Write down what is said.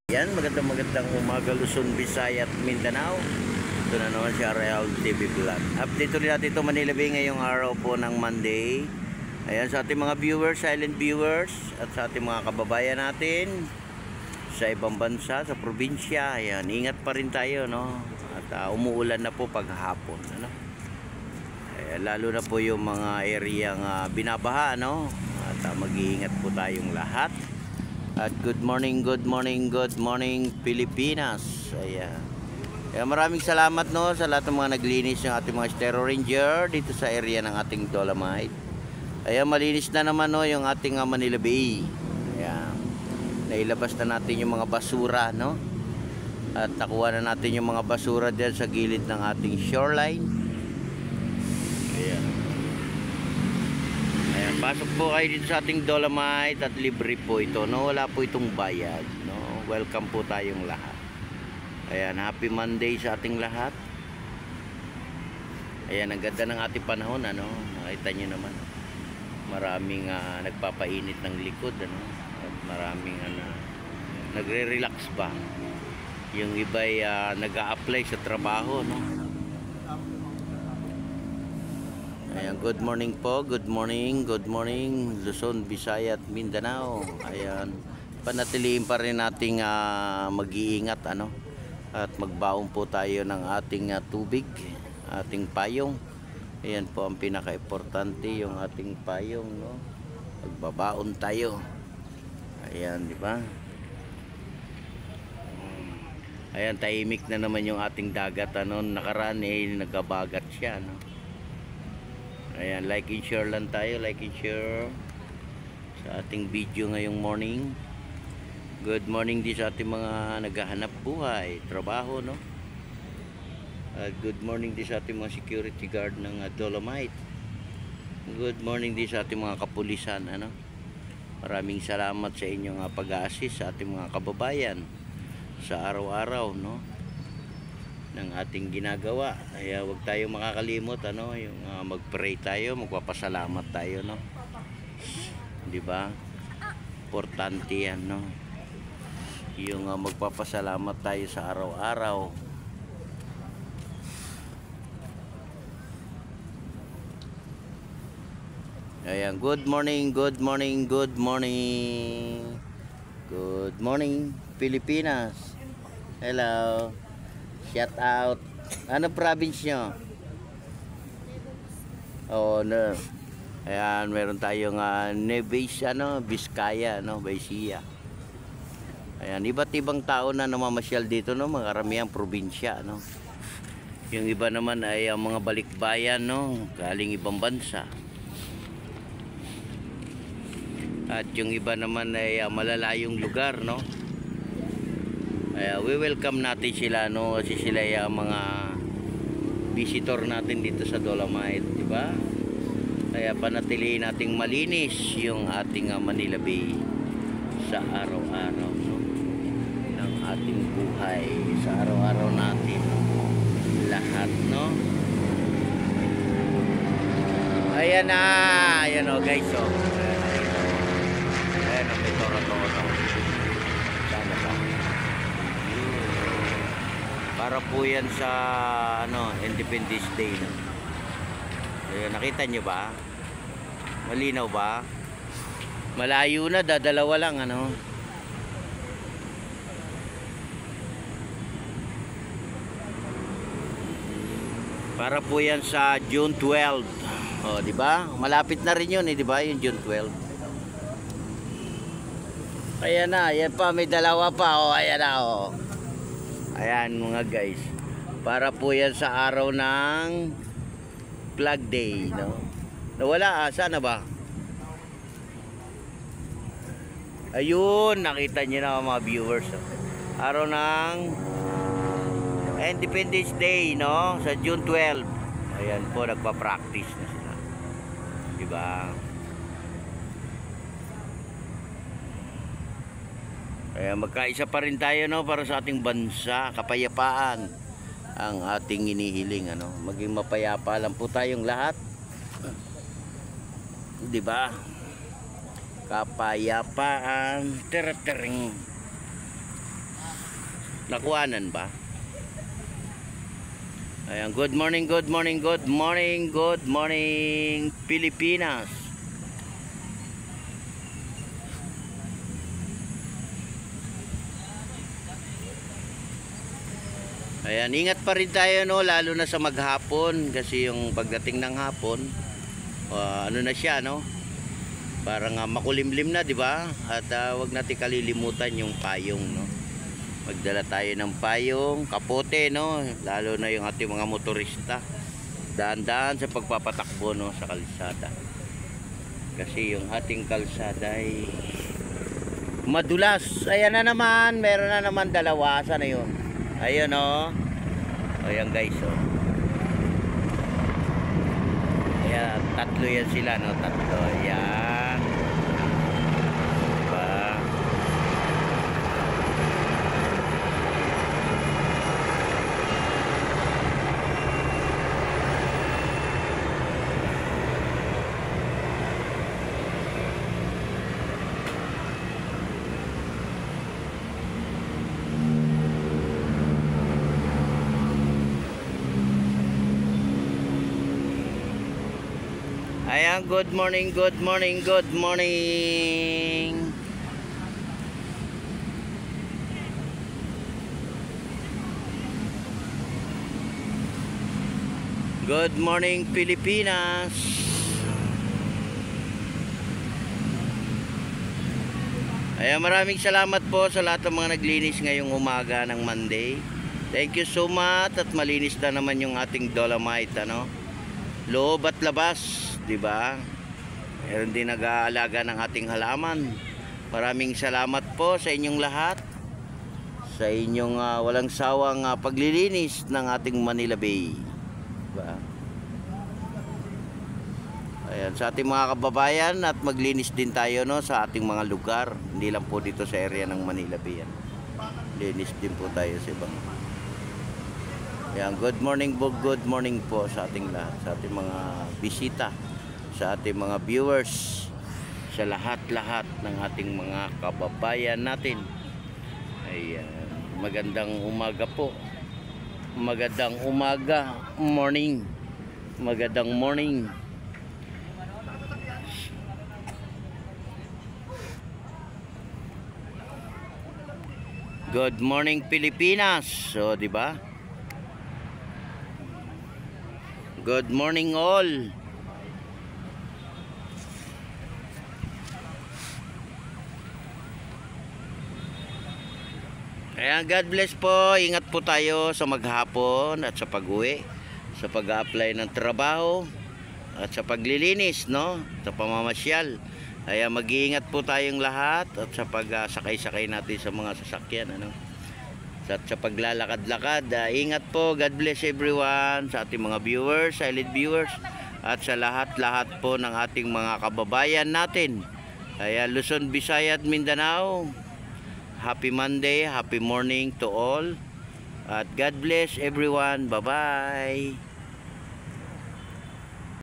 Yan, magandang umaga Luzon, Visayas at Mindanao. Ito na naman si Real TV Vlog. Update ulit natin ito Manila Bay ngayong araw po ng Monday. Ayan, sa ating mga viewers, silent viewers, at sa ating mga kababayan natin sa ibang bansa, sa probinsya. Ayan, ingat pa rin tayo, no? At umuulan na po paghapon, ano? Ayan, lalo na po yung mga areang binabaha, no? At mag-iingat po tayong lahat. At good morning Pilipinas. Ayan. Kaya maraming salamat, no, sa lahat ng mga naglinis ng ating mga Stereo Ranger dito sa area ng ating Dolomite. Ayan, malinis na naman, no, yung ating Manila Bay. Ayan. Nailabas na natin yung mga basura, no? At nakuha na natin yung mga basura diyan sa gilid ng ating shoreline. Ayan. Ayan, pasok po kayo dito sa ating Dolomite at libre po ito, no? Wala po itong bayad, no? Welcome po tayong lahat. Ayan, happy Monday sa ating lahat. Ayan, ang ganda ng ating panahon, ano? Nakita nyo naman. Maraming nagpapainit ng likod, ano? At maraming nagre-relax ba? Yung iba'y nag-a-apply sa trabaho, no? Ayan, good morning po, good morning Luzon, Visayas at Mindanao. Ayan, panatiliin pa rin nating mag-iingat, ano, at magbaon po tayo ng ating tubig, ating payong. Ayan po ang pinaka-importante, yung ating payong, no? Magbabaon tayo. Ayan, di ba? Ayan, tahimik na naman yung ating dagat, ano? Nakaraan nagkabagat siya, no? Ayan, like and share lang tayo, like and share sa ating video ngayong morning. Good morning din sa ating mga naghahanap buhay, trabaho, no? Good morning din sa ating mga security guard ng Dolomite. Good morning din sa ating mga kapulisan, ano? Maraming salamat sa inyong pag-a-assist sa ating mga kababayan sa araw-araw, no, ng ating ginagawa. Kaya huwag tayo makakalimot, ano, yung mag-pray tayo, magpapasalamat tayo, no? Di ba? Importante yan, no? Yung magpapasalamat tayo sa araw-araw. Ayan, good morning Pilipinas. Hello. Shout out. Ano province nyo? Oh, no. Ayan, meron tayong Nevis, Vizcaya, Baisia. Ayan, iba't ibang tao na namamasyal dito, no, mga karamihang probinsya, no. Yung iba naman ay mga balikbayan, no, galing ibang bansa. At yung iba naman ay malalayong lugar, no. We welcome natin sila, no, kasi sila ay mga visitor natin dito sa Dolomite, di ba? Kaya panatiliin nating malinis yung ating Manila Bay sa araw-araw, no, ng ating buhay, sa araw-araw natin lahat, no. Ayan na, ayan, oh, guys, oh. Ayan, oh, may toro-toro. Sana ba? Para po yan sa Independence Day, no? Ayan, nakita nyo ba? Malinaw ba? Malayo na, dadalawa lang, ano? Para po yan sa June 12. Oh, di ba? Malapit na rin 'yun, di ba? Yung June 12. Ayan na, ayan pa, may dalawa pa, oh, ayan na, oh. Ayan mga guys, para po yan sa araw ng Flag Day, no? Nawala, sana ba? Ayun, nakita niyo na mga viewers, oh. Araw ng Independence Day, no? Sa June 12. Ayan po, nagpa-practice na sila, diba? Kaya magkaisa pa rin tayo, no, para sa ating bansa, kapayapaan ang ating inihiling, ano. Maging mapayapa lang po tayong lahat. 'Di ba? Kapayapaan. Tering. Nakuhanan ba? Ayan, good morning, good morning, good morning, good morning, Pilipinas. Ayan, ingat pa rin tayo, no, lalo na sa maghapon kasi yung pagdating ng hapon, ano na siya, no? Parang makulimlim na, 'di ba? At wag natin kalilimutan yung payong, no. Magdala tayo ng payong, kapote, no, lalo na yung ating mga motorista. Daan-daan sa pagpapatakbo, no, sa kalsada. Kasi yung ating kalsada ay madulas. Ayan na naman, meron na naman dalawa. Sana yun? Ayun, oh. Ayan guys, oh. Ayan, tatlo yan sila, no, tatlo. Ayan. Diba? Ayan, good morning, good morning, good morning. Good morning, Pilipinas. Ayan, maraming salamat po sa lahat ng mga naglinis ngayong umaga ng Monday. Thank you so much at malinis na naman yung ating Dolomite, ano? Loob at labas. Diba? Meron din nag-aalaga ng ating halaman. Maraming salamat po sa inyong lahat, sa inyong walang sawang paglilinis ng ating Manila Bay. Diba? Ayan, sa ating mga kababayan, at maglinis din tayo, no, sa ating mga lugar. Hindi lang po dito sa area ng Manila Bay. Linis din po tayo sa ibang. Ayan, good morning po sa ating lahat, sa ating mga bisita, sa ating mga viewers, sa lahat-lahat ng ating mga kababayan natin. Ayan, magandang umaga po. Magandang umaga, morning. Magandang morning. Good morning, Pilipinas. So, di ba? Good morning all. Ayan, God bless po. Ingat po tayo sa maghapon at sa pag-uwi, sa pag-a-apply ng trabaho at sa paglilinis, no, sa pamamasyal. Ayan, mag-iingat po tayong lahat at sa pagsakay-sakay natin sa mga sasakyan, ano, at sa paglalakad-lakad. Ingat po. God bless everyone, sa ating mga viewers, silent viewers, at sa lahat-lahat po ng ating mga kababayan natin. Ayan, Luzon, Visayas, Mindanao. Happy Monday, happy morning to all. At God bless everyone. Bye-bye.